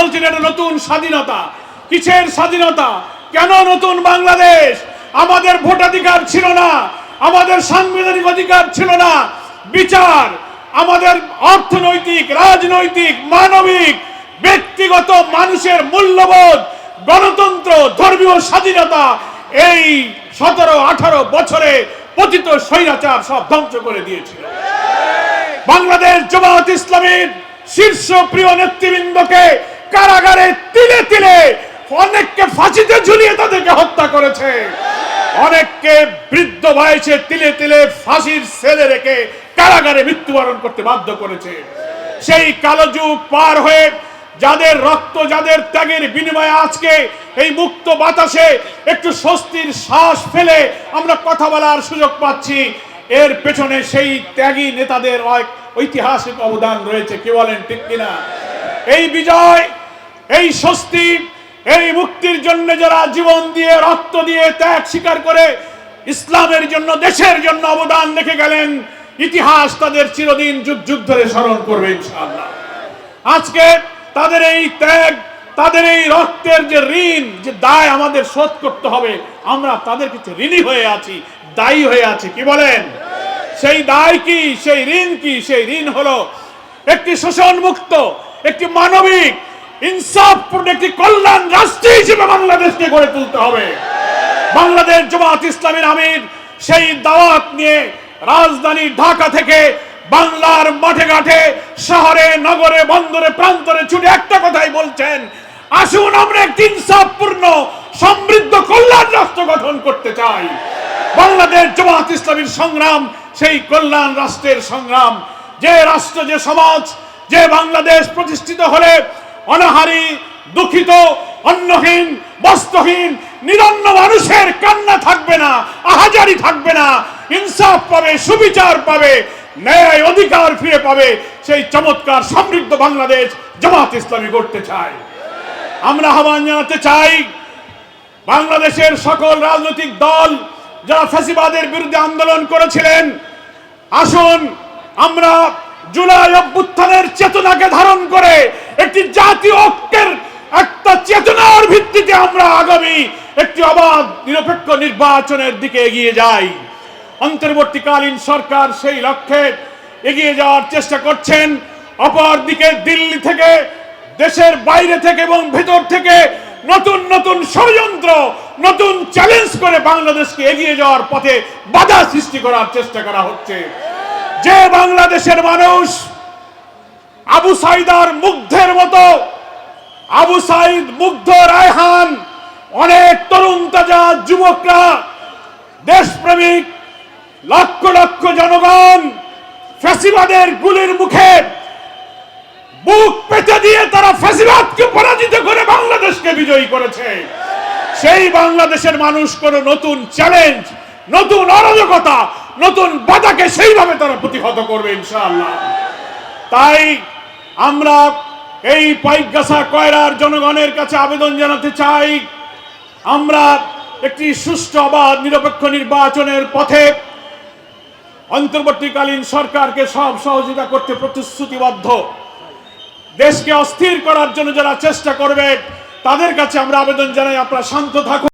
বলছেন এটা নতুন স্বাধীনতা। কিসের স্বাধীনতা? কেন নতুন বাংলাদেশ? আমাদের ভোটাধিকার ছিল না, আমাদের সাংবিধানিক অধিকার ছিল না, বিচার, আমাদের অর্থনৈতিক, রাজনৈতিক, মানবিক, ব্যক্তিগত মানুষের মূল্যবোধ, গণতন্ত্র, ধর্মীয় স্বাধীনতা এই 17-18 বছরে পতিত স্বৈরাচার সব ধ্বংস করে দিয়েছিল। বাংলাদেশ জামাত ইসলামীর শীর্ষ প্রিয় নেতৃবৃন্দকে কারাগারে তিলে তিলে, অনেককে ফাঁসিতে ঝুলিয়ে তাদেরকে হত্যা করেছে, অনেককে বৃদ্ধ বয়সে তিলে তিলে ফাঁসির সেলে রেখে কারাগারে মৃত্যুবরণ করতে বাধ্য করেছে। সেই কালো যুগ পার হয়ে যাদের রক্ত, যাদের ত্যাগের বিনিময়ে আজকে এই মুক্ত বাতাসে একটু স্বস্তির শ্বাস ফেলে আমরা কথা বলার সুযোগ পাচ্ছি, এর পেছনে সেই ত্যাগী নেতাদের ঐতিহাসিক অবদান রয়েছে। কি বলেন, ঠিক কিনা? এই বিজয়, এই স্বস্তি, এই মুক্তির জন্য যারা জীবন দিয়ে, রক্ত দিয়ে, ত্যাগ স্বীকার করে ইসলামের জন্য, দেশের জন্য অবদান রেখে গেলেন, ইতিহাস তাদের চিরদিন যুগ যুগ ধরে স্মরণ করবে ইনশাআল্লাহ। আজকে তাদের এই ত্যাগ, তাদের এই রক্তের যে ঋণ, যে দায় আমাদের শোধ করতে হবে, আমরা তাদের কাছে ঋণী হয়ে আছি, দায়ী হয়ে আছি। কি বলেন? সেই দায় কি, সেই ঋণ কি? সেই ঋণ হলো একটি শোষণ মুক্ত, একটি মানবিক, ইনসাফপূর্ণ একটি কল্যাণ রাষ্ট্র হিসেবে বাংলাদেশকে গড়ে তুলতে হবে। বাংলাদেশ জামাত ইসলামীর আমির সেই দাওয়াত নিয়ে রাজধানী ঢাকা থেকে বাংলার মাঠে ঘাটে, শহরে, নগরে, বন্দরে, প্রান্তরে ছুটে একটা কথাই বলছেন, আসুন আমরা একটি ইনসাফপূর্ণ, সমৃদ্ধ, কল্যাণ রাষ্ট্র গঠন করতে চাই। বাংলাদেশ জামাত ইসলামীর সংগ্রাম সেই কল্যাণ রাষ্ট্রের সংগ্রাম। যে রাষ্ট্র, যে সমাজ, যে বাংলাদেশ প্রতিষ্ঠিত হলে অনাহারী, দুঃখিত, অন্নহীন, বস্ত্রহীন, নিরন্ন মানুষের কান্না থাকবে না, আহাজারি থাকবে না, ইনসাফ পাবে, সুবিচার পাবে, ন্যায় অধিকার ফিরে পাবে, সেই চমৎকার সমৃদ্ধ বাংলাদেশ জামাত ইসলামী গড়তে চায়। আমরা আহ্বান জানাতে চাই বাংলাদেশের সকল রাজনৈতিক দল যারা ফ্যাসিবাদের বিরুদ্ধে আন্দোলন করেছিলেন, আসুন আমরা জুলাই অভ্যুত্থানের চেতনাকে ধারণ করে একটি জাতীয় ঐক্যের একটা চেতনার ভিত্তিতে আমরা আগামী একটি অবাধ, নিরপেক্ষ নির্বাচনের দিকে এগিয়ে যাই। অন্তর্বর্তীকালীন সরকার সেই লক্ষ্যে এগিয়ে যাওয়ার চেষ্টা করছেন। অপরদিকে দিল্লি থেকে, দেশের বাইরে থেকে এবং ভেতর থেকে নতুন নতুন ষড়যন্ত্র, নতুন চ্যালেঞ্জ করে বাংলাদেশকে এগিয়ে যাওয়ার পথে বাধা সৃষ্টি করার চেষ্টা করা হচ্ছে। যে বাংলাদেশের মানুষ আবু সাইদার মুগ্ধের মতো, আবু সাইদ, মুগ্ধ, রায়হান, অনেক তরুণ তাজা যুবকরা, দেশপ্রেমিক লক্ষ লক্ষ জনগণ ফ্যাসিবাদের গুলির মুখে বুক পেতে দিয়ে তারা ফ্যাসিবাদকে পরাজিত করে বাংলাদেশকে বিজয়ী করেছে। সেই বাংলাদেশের মানুষ কোন নতুন চ্যালেঞ্জ, নতুন অরাজকতা, নতুন বাধাকে সেইভাবে তারা প্রতিহত করবে ইনশাআল্লাহ। তাই আমরা এই পাইকগাছা কয়রার জনগণের কাছে আবেদন জানাতে চাই, আমরা একটি সুষ্ঠু, অবাধ, নিরপেক্ষ নির্বাচনের পথে অন্তর্বর্তীকালীন সরকারকে সব সহযোগিতা করতে প্রতিশ্রুতিবদ্ধ। দেশকে অস্থির করার জন্য যারা চেষ্টা করবে তাদের কাছে আমরা আবেদন জানাই, আপনারা শান্ত থাকুন।